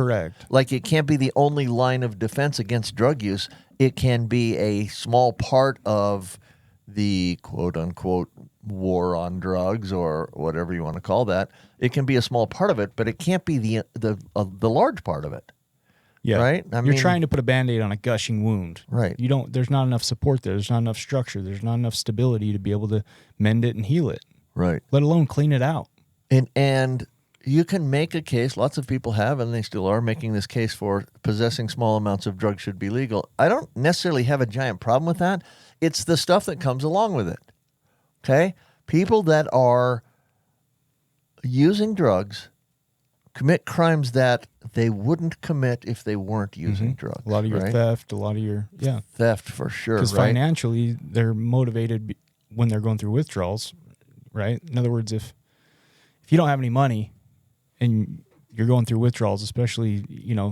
S2: Like it can't be the only line of defense against drug use. It can be a small part of the quote unquote war on drugs or whatever you want to call that. It can be a small part of it, but it can't be the large part of it.
S4: Yeah.
S2: Right?
S4: You're trying to put a Band-Aid on a gushing wound.
S2: Right.
S4: There's not enough support there. There's not enough structure. There's not enough stability to be able to mend it and heal it.
S2: Right.
S4: Let alone clean it out.
S2: And you can make a case, lots of people have, and they still are making this case for possessing small amounts of drugs should be legal. I don't necessarily have a giant problem with that. It's the stuff that comes along with it. Okay? People that are using drugs commit crimes that they wouldn't commit if they weren't using drugs.
S4: A lot of your theft, a lot of your,
S2: theft for sure,
S4: because financially, they're motivated when they're going through withdrawals, right? In other words, if you don't have any money and you're going through withdrawals, especially,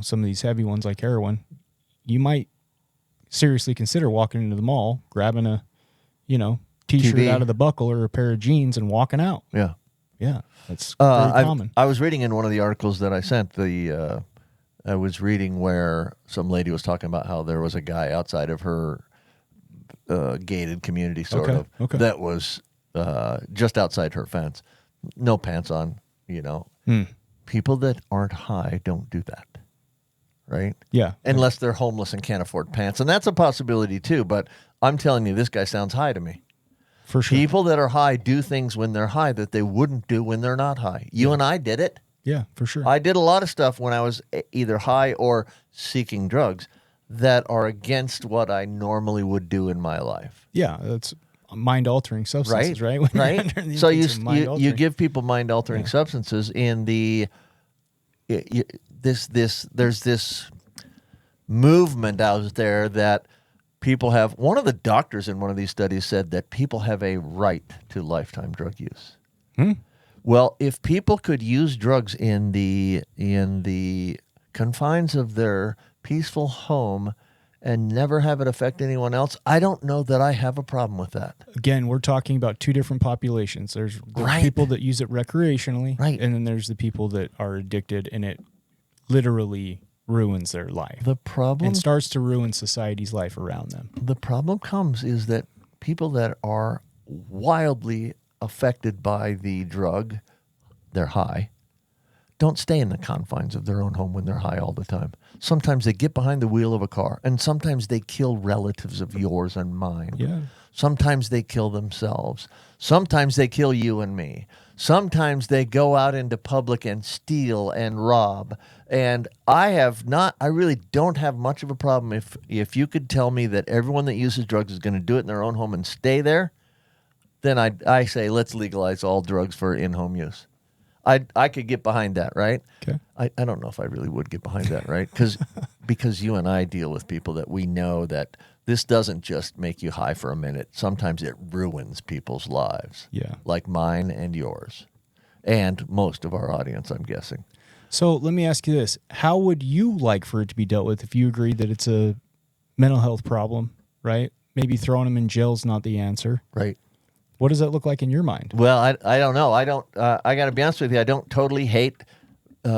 S4: some of these heavy ones like heroin, you might seriously consider walking into the mall, grabbing a, T-shirt
S2: TV
S4: out of the buckle or a pair of jeans and walking out.
S2: Yeah.
S4: Yeah, that's very common.
S2: I was reading in one of the articles that I sent, I was reading where some lady was talking about how there was a guy outside of her gated community, sort of, that was just outside her fence. No pants on, People that aren't high don't do that, right?
S4: Yeah.
S2: Unless they're homeless and can't afford pants. And that's a possibility too, but I'm telling you, this guy sounds high to me.
S4: For sure.
S2: People that are high do things when they're high that they wouldn't do when they're not high. You and I did it.
S4: Yeah, for sure.
S2: I did a lot of stuff when I was either high or seeking drugs that are against what I normally would do in my life.
S4: Yeah, that's mind-altering substances, right? When
S2: Right.
S4: you're under the
S2: So
S4: influence of
S2: you
S4: mind-altering.
S2: give people mind-altering substances in there's this movement out there that people have. One of the doctors in one of these studies said that people have a right to lifetime drug use. Well, if people could use drugs in the confines of their peaceful home and never have it affect anyone else, I don't know that I have a problem with that.
S4: Again, we're talking about two different populations. There's the
S2: Right.
S4: people that use it recreationally,
S2: Right.
S4: and then there's the people that are addicted, and it literally ruins their life.
S2: The problem
S4: And starts to ruin society's life around them.
S2: The problem comes is that people that are wildly affected by the drug, they're high, don't stay in the confines of their own home when they're high all the time. Sometimes they get behind the wheel of a car, and sometimes they kill relatives of yours and mine.
S4: Yeah.
S2: Sometimes they kill themselves. Sometimes they kill you and me. Sometimes they go out into public and steal and rob. And I really don't have much of a problem if you could tell me that everyone that uses drugs is going to do it in their own home and stay there, then I say let's legalize all drugs for in-home use. I could get behind that, right?
S4: Okay.
S2: I don't know if I really would get behind that, right? Because you and I deal with people that we know that this doesn't just make you high for a minute. Sometimes it ruins people's lives.
S4: Yeah.
S2: Like mine and yours. And most of our audience, I'm guessing.
S4: So let me ask you this. How would you like for it to be dealt with if you agreed that it's a mental health problem, right? Maybe throwing them in jail is not the answer.
S2: Right.
S4: What does that look like in your mind?
S2: Well, I don't know. I got to be honest with you. I don't totally hate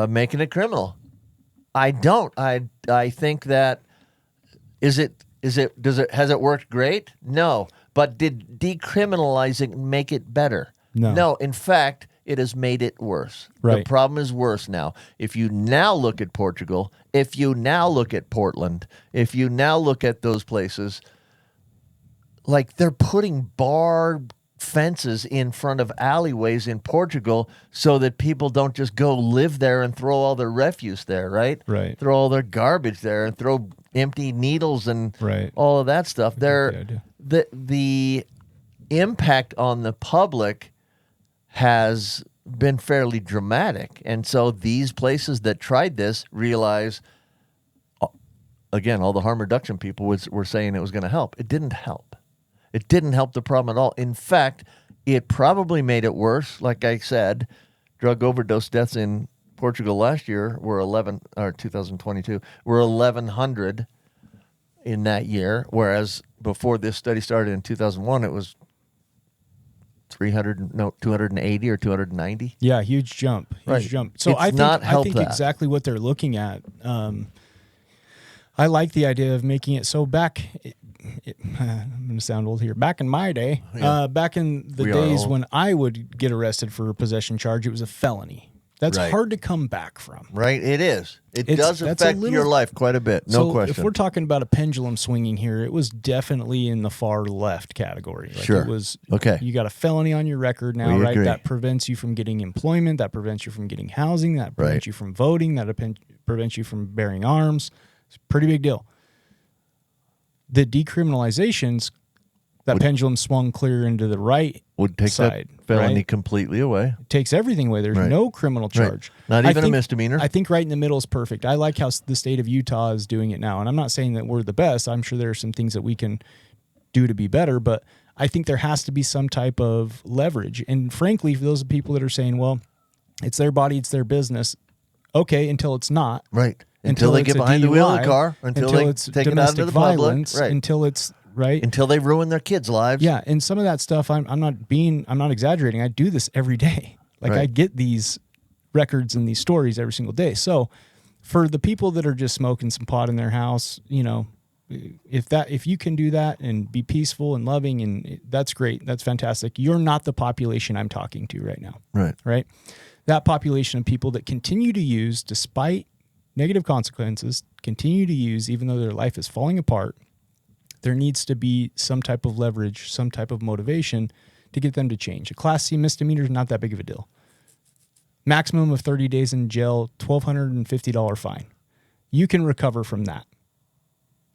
S2: making it criminal. I don't. I think that has it worked great? No. But did decriminalizing make it better?
S4: No.
S2: No. In fact, it has made it worse.
S4: Right.
S2: The problem is worse now. If you now look at Portugal, if you now look at Portland, if you now look at those places, like they're putting barbed fences in front of alleyways in Portugal so that people don't just go live there and throw all their refuse there, right?
S4: Right.
S2: Throw all their garbage there and throw empty needles and
S4: Right.
S2: all of that stuff.
S4: idea.
S2: The impact on the public has been fairly dramatic. And so these places that tried this realize, again, all the harm reduction people were saying it was going to help. It didn't help. It didn't help the problem at all. In fact, it probably made it worse. Like I said, drug overdose deaths in Portugal last year were 2022 were 1,100 in that year, whereas before this study started in 2001, it was 280 or 290.
S4: Yeah, huge jump.
S2: Right.
S4: Jump. So
S2: It's
S4: I
S2: not helped
S4: think
S2: that.
S4: exactly what they're looking at. I like the idea of making it so back. I'm going to sound old here. Back in my day, back in the
S2: We are
S4: days
S2: old.
S4: when I would get arrested for a possession charge, it was a felony. That's
S2: Right.
S4: hard to come back from.
S2: Right? It is. It does
S4: that's a
S2: affect
S4: little-
S2: your life quite a bit. No
S4: so
S2: question.
S4: if we're talking about a pendulum swinging here, it was definitely in the far left category. Like
S2: Sure.
S4: It was,
S2: Okay.
S4: you got a felony on your record now,
S2: We
S4: right?
S2: agree.
S4: That prevents you from getting employment. That prevents you from getting housing. That prevents
S2: Right.
S4: you from voting. That prevents you from bearing arms. It's a pretty big deal. The decriminalizations, that pendulum swung clear into the right
S2: would take
S4: side,
S2: that felony
S4: right?
S2: completely away.
S4: Takes everything away. There's
S2: Right.
S4: no criminal charge.
S2: Not
S4: I
S2: even a
S4: think-
S2: misdemeanor.
S4: I think right in the middle is perfect. I like how the state of Utah is doing it now. And I'm not saying that we're the best. I'm sure there are some things that we can do to be better, but I think there has to be some type of leverage. And frankly, for those people that are saying, well, it's their body, it's their business. Okay, until it's not.
S2: Right. Until they
S4: it's
S2: get
S4: a
S2: behind the wheel of the
S4: DUI,
S2: car, until they
S4: it's
S2: take it out
S4: domestic
S2: into the public.
S4: violence,
S2: Right.
S4: until it's right.
S2: Until they ruin their kids' lives.
S4: Yeah, and some of that stuff, I'm not exaggerating. I do this every day. Like I get these records and these stories every single day. So for the people that are just smoking some pot in their house, you know, if you can do that and be peaceful and loving, and that's great. That's fantastic. You're not the population I'm talking to right now. Right. That population of people that continue to use despite negative consequences, continue to use even though their life is falling apart, there needs to be some type of leverage, some type of motivation to get them to change. A Class C misdemeanor is not that big of a deal. Maximum of 30 days in jail, $1,250 fine. You can recover from that.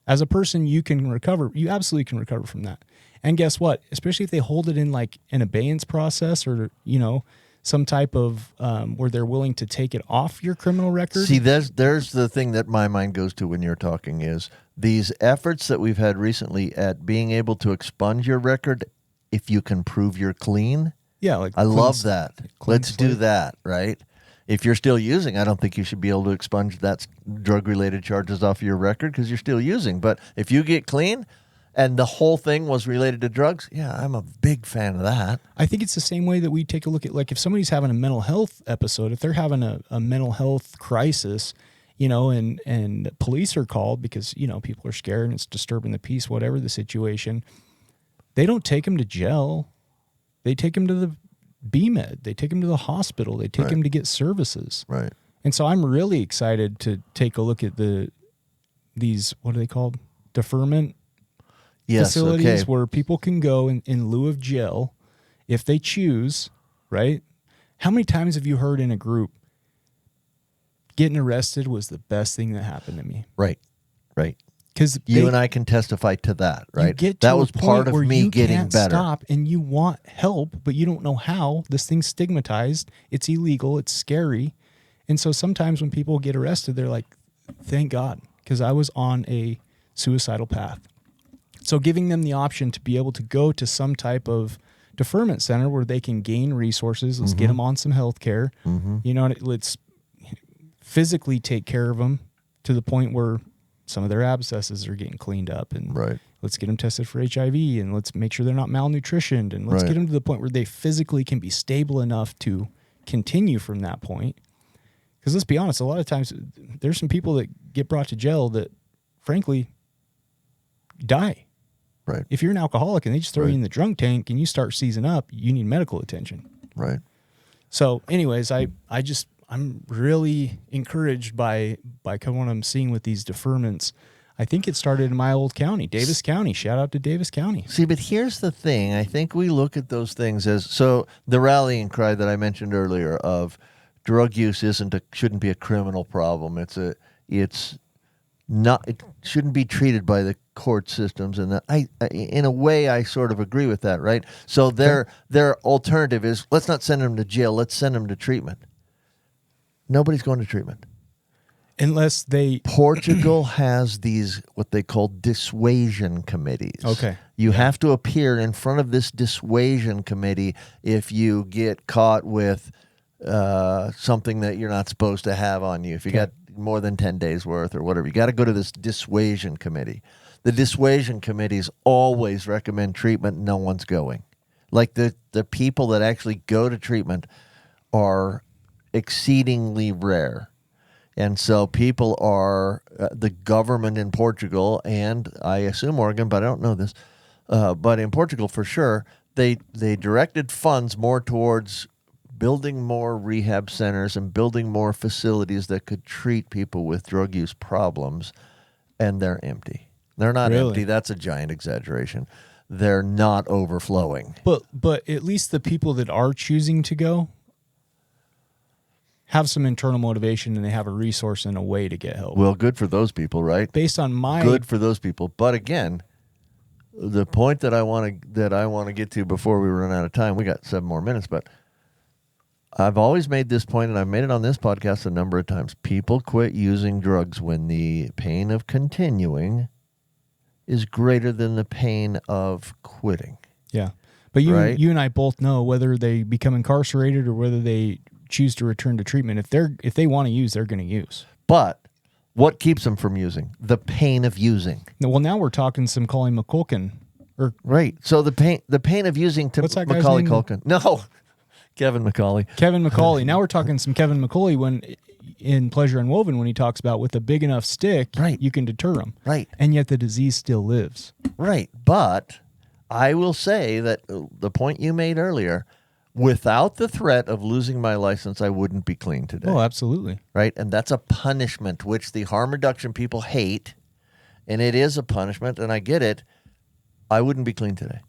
S4: As a person, you can recover. You absolutely can recover from that. And guess what? Especially if they hold it in like an abeyance process or, you know, some type of where they're willing to take it off your criminal record.
S2: See, there's the thing that my mind goes to when you're talking is these efforts that we've had recently at being able to expunge your record if you can prove you're clean.
S4: Yeah, like
S2: I love that. Let's
S4: slate.
S2: do that, right? If you're still using, I don't think you should be able to expunge that drug-related charges off your record because you're still using. But if you get clean and the whole thing was related to drugs, yeah, I'm a big fan of that.
S4: I think it's the same way that we take a look at, like, if somebody's having a mental health episode, if they're having a mental health crisis, you know, and police are called because, you know, people are scared and it's disturbing the peace, whatever the situation, they don't take them to jail. They take them to the BMed. They take them to the hospital. They take them to get services.
S2: Right.
S4: And so I'm really excited to take a look at these, what are they called? Deferment facilities where people can go in lieu of jail if they choose, right? How many times have you heard in a group, getting arrested was the best thing that happened to me?
S2: Right.
S4: Because
S2: you and I can testify to that, right?
S4: You get
S2: that
S4: to
S2: was
S4: a point
S2: part of
S4: where
S2: me
S4: you
S2: getting
S4: can't
S2: better.
S4: Stop and you want help, but you don't know how. This thing's stigmatized. It's illegal. It's scary. And so sometimes when people get arrested, they're like, thank God, because I was on a suicidal path. So giving them the option to be able to go to some type of deferment center where they can gain resources. Let's get them on some health care. You know, let's physically take care of them to the point where some of their abscesses are getting cleaned up, and let's get them tested for HIV, and let's make sure they're not malnutritioned, and let's get them to the point where they physically can be stable enough to continue from that point. Because let's be honest, a lot of times there's some people that get brought to jail that, frankly, die.
S2: Right.
S4: If you're an alcoholic and they just throw you in the drunk tank and you start seizing up, you need medical attention.
S2: Right.
S4: So, anyways, I'm really encouraged by what I'm seeing with these deferments. I think it started in my old county, Davis County. Shout out to Davis County.
S2: See, but here's the thing. I think we look at those things as, so the rallying cry that I mentioned earlier of drug use shouldn't be a criminal problem. It shouldn't be treated by the court systems, and in a way I sort of agree with that, right? So their alternative is, let's not send them to jail, let's send them to treatment. Nobody's going to treatment.
S4: Unless they...
S2: Portugal has these, what they call dissuasion committees.
S4: Okay.
S2: You have to appear in front of this dissuasion committee if you get caught with something that you're not supposed to have on you. If you got more than 10 days worth or whatever, you got to go to this dissuasion committee. The dissuasion committees always recommend treatment. No one's going. Like the people that actually go to treatment are exceedingly rare. And so people are, the government in Portugal, and I assume Oregon, but I don't know this, but in Portugal for sure, they directed funds more towards building more rehab centers and building more facilities that could treat people with drug use problems, and they're empty. They're not empty. That's a giant exaggeration. They're not overflowing.
S4: But at least the people that are choosing to go have some internal motivation, and they have a resource and a way to get help.
S2: Well, good for those people, right?
S4: Based on my...
S2: Good for those people. But again, the point that I want to get to before we run out of time, we got 7 more minutes, but I've always made this point, and I've made it on this podcast a number of times. People quit using drugs when the pain of continuing is greater than the pain of quitting.
S4: Yeah. But you and I both know whether they become incarcerated or whether they choose to return to treatment. If they want to use, they're going to use.
S2: But what keeps them from using? The pain of using.
S4: Well, now we're talking some Macaulay Culkin.
S2: Right. So the pain of using to
S4: What's that guy's
S2: Macaulay
S4: name?
S2: Culkin. No. Kevin McCauley.
S4: Kevin McCauley. Now we're talking some Kevin McCauley when in Pleasure Unwoven when he talks about with a big enough stick,
S2: Right.
S4: you can deter them.
S2: Right.
S4: And yet the disease still lives.
S2: Right. But I will say that the point you made earlier, without the threat of losing my license, I wouldn't be clean today.
S4: Oh, absolutely.
S2: Right? And that's a punishment, which the harm reduction people hate. And it is a punishment, and I get it. I wouldn't be clean today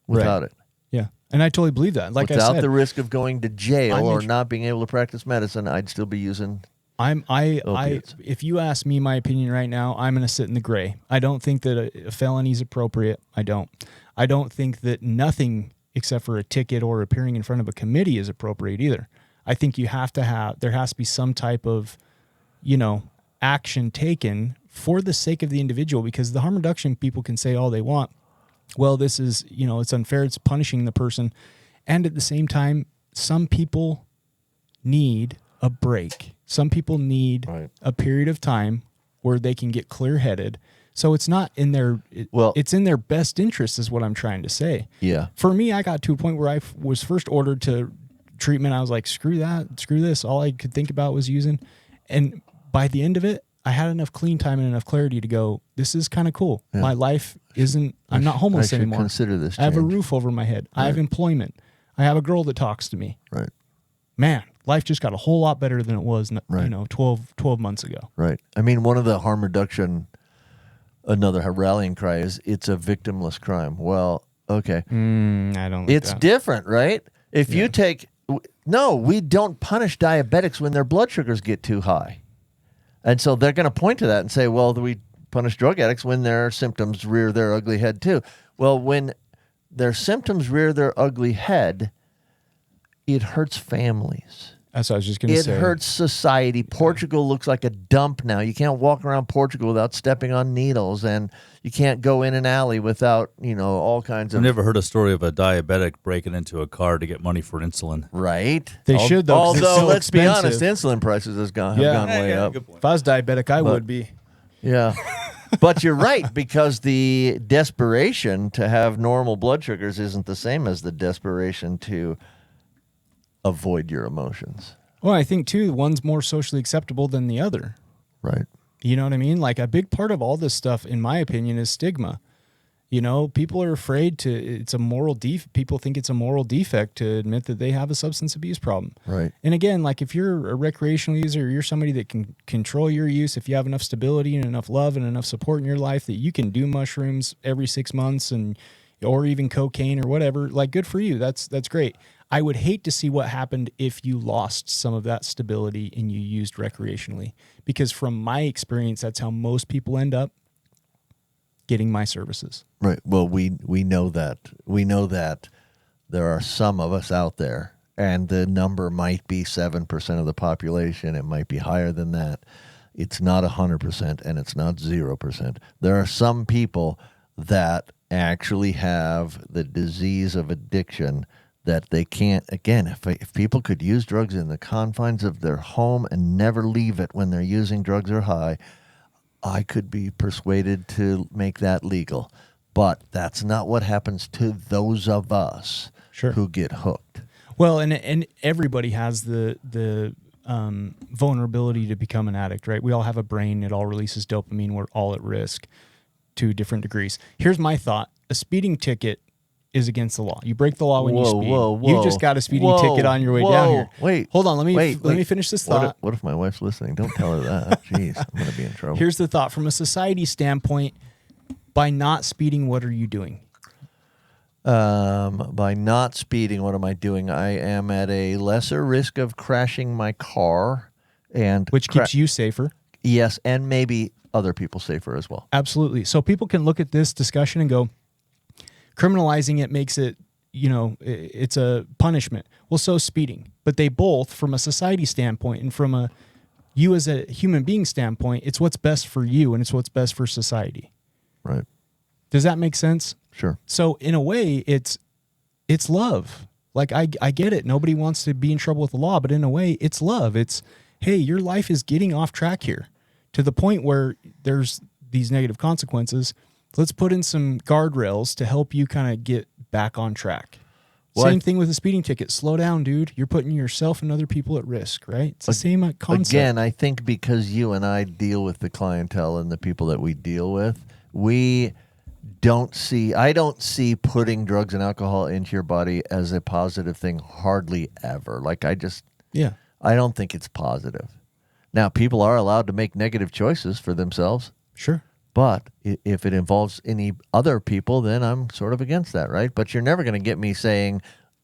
S2: without it.
S4: Yeah. And I totally believe that. Like
S2: Without
S4: I said,
S2: the risk of going to jail
S4: I'm
S2: or not being able to practice medicine, I'd still be using opiates.
S4: if you ask me my opinion right now, I'm going to sit in the gray. I don't think that a felony is appropriate. I don't think that nothing except for a ticket or appearing in front of a committee is appropriate either. I think there has to be some type of, action taken for the sake of the individual, because the harm reduction people can say all they want. Well, this is, it's unfair. It's punishing the person. And at the same time, some people need a break. Some people need a period of time where they can get clear-headed. So it's not in their, it's in their best interest is what I'm trying to say.
S2: Yeah.
S4: For me, I got to a point where I was first ordered to treatment. I was like, screw that, screw this. All I could think about was using. And by the end of it, I had enough clean time and enough clarity to go, this is kind of cool. Yeah. My life isn't, I'm not homeless anymore.
S2: Consider this
S4: I have a
S2: change.
S4: roof over my head. I have employment. I have a girl that talks to me.
S2: Right.
S4: Man, life just got a whole lot better than it was, 12 months ago.
S2: Right. I mean, one of the harm reduction, another rallying cry is it's a victimless crime. Well, okay.
S4: I don't like
S2: It's
S4: that.
S2: different, right? If you take, no, we don't punish diabetics when their blood sugars get too high. And so they're going to point to that and say, well, we punish drug addicts when their symptoms rear their ugly head too. Well, when their symptoms rear their ugly head, it hurts families.
S4: That's what I was just going to say.
S2: It hurts society. Portugal looks like a dump now. You can't walk around Portugal without stepping on needles, and you can't go in an alley without, all kinds of...
S5: I've never heard a story of a diabetic breaking into a car to get money for insulin.
S2: Right.
S4: They should, though, 'cause it's
S2: Although,
S4: so
S2: let's be
S4: expensive.
S2: honest, insulin prices have gone way up.
S4: If I was diabetic, I would be.
S2: Yeah. But you're right, because the desperation to have normal blood sugars isn't the same as the desperation to avoid your emotions.
S4: Well, I think, too, one's more socially acceptable than the other.
S2: Right.
S4: You know what I mean? Like, a big part of all this stuff, in my opinion, is stigma. People are afraid people think it's a moral defect to admit that they have a substance abuse problem.
S2: Right.
S4: And again, like if you're a recreational user, you're somebody that can control your use, if you have enough stability and enough love and enough support in your life that you can do mushrooms every 6 months or even cocaine or whatever, like good for you. That's great. I would hate to see what happened if you lost some of that stability and you used recreationally, because from my experience, that's how most people end up getting my services.
S2: Right. Well, we know that. We know that there are some of us out there, and the number might be 7% of the population. It might be higher than that. It's not 100%, and it's not 0%. There are some people that actually have the disease of addiction that they can't. Again, if people could use drugs in the confines of their home and never leave it when they're using drugs or high, I could be persuaded to make that legal. But that's not what happens to those of us who get hooked.
S4: Well, and everybody has the vulnerability to become an addict, right? We all have a brain. It all releases dopamine. We're all at risk to different degrees. Here's my thought. A speeding ticket is against the law. You break the law when you speed. You just got a speeding ticket on your way down here.
S2: Wait.
S4: Hold on. Let me finish this thought.
S2: What if my wife's listening? Don't tell her that. Jeez, I'm going to be in trouble.
S4: Here's the thought. From a society standpoint, by not speeding, what are you doing?
S2: By not speeding, what am I doing? I am at a lesser risk of crashing my car,
S4: which keeps you safer.
S2: Yes, and maybe other people safer as well.
S4: Absolutely. So people can look at this discussion and go, criminalizing it makes it, it's a punishment. Well, so speeding. But they both, from a society standpoint and from you as a human being standpoint, it's what's best for you and it's what's best for society.
S2: Right.
S4: Does that make sense?
S2: Sure.
S4: So in a way, it's love. Like I get it. Nobody wants to be in trouble with the law, but in a way, it's love. It's, hey, your life is getting off track here to the point where there's these negative consequences. Let's put in some guardrails to help you kind of get back on track. Same thing with a speeding ticket. Slow down, dude. You're putting yourself and other people at risk, right? It's the same concept.
S2: Again, I think because you and I deal with the clientele and the people that we deal with, I don't see putting drugs and alcohol into your body as a positive thing hardly ever. Like I don't think it's positive. Now, people are allowed to make negative choices for themselves.
S4: Sure.
S2: But if it involves any other people, then I'm sort of against that, right? But you're never going to get me saying,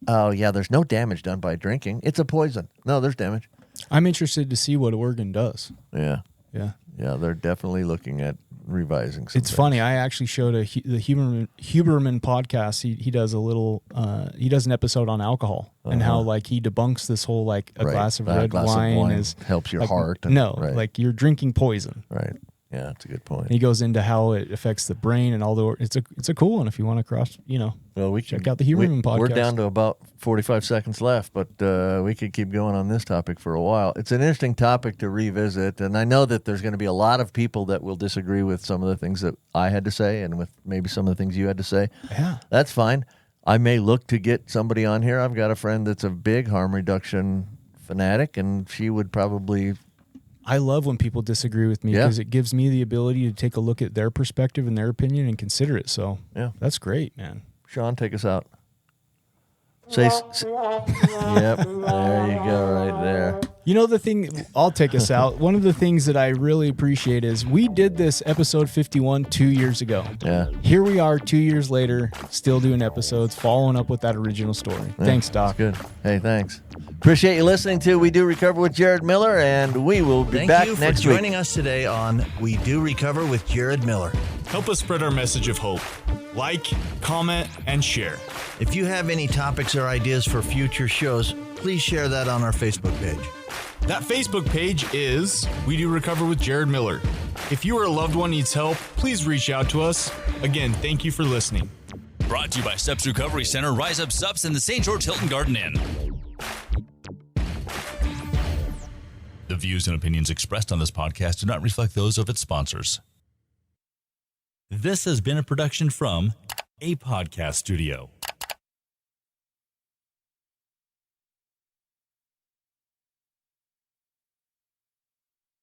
S2: oh, yeah, there's no damage done by drinking. It's a poison. No, there's damage.
S4: I'm interested to see what Oregon does.
S2: Yeah.
S4: Yeah.
S2: Yeah, they're definitely looking at revising some
S4: It's
S2: things.
S4: funny. I actually showed the Huberman podcast. He does a little, he does an episode on alcohol and how like he debunks this whole like a glass of red wine is
S2: helps your
S4: like,
S2: heart.
S4: Like you're drinking poison.
S2: Right. Yeah, that's a good point.
S4: And he goes into how it affects the brain and all the. It's a cool one if you want to cross.
S2: Well, we
S4: check out the Huberman podcast.
S2: We're down to about 45 seconds left, but we could keep going on this topic for a while. It's an interesting topic to revisit, and I know that there's going to be a lot of people that will disagree with some of the things that I had to say, and with maybe some of the things you had to say.
S4: Yeah,
S2: that's fine. I may look to get somebody on here. I've got a friend that's a big harm reduction fanatic, and she would probably.
S4: I love when people disagree with me because it gives me the ability to take a look at their perspective and their opinion and consider it. So
S2: yeah,
S4: that's great, man.
S2: Sean, take us out. Yep, there you go, right there.
S4: The thing, I'll take us out. One of the things that I really appreciate is we did this episode 51 2 years ago.
S2: Yeah.
S4: Here we are 2 years later, still doing episodes, following up with that original story.
S2: Yeah,
S4: thanks, Doc.
S2: Good. Hey, thanks. Appreciate you listening to We Do Recover with Jared Miller, and we will be back next week.
S10: Thank you for joining us today on We Do Recover with Jared Miller.
S1: Help us spread our message of hope. Like, comment, and share.
S10: If you have any topics or ideas for future shows, please share that on our Facebook page.
S1: That Facebook page is We Do Recover with Jared Miller. If you or a loved one needs help, please reach out to us. Again, thank you for listening.
S3: Brought to you by Steps Recovery Center, Rise Up Subs, and the St. George Hilton Garden Inn. The views and opinions expressed on this podcast do not reflect those of its sponsors. This has been a production from A Podcast Studio.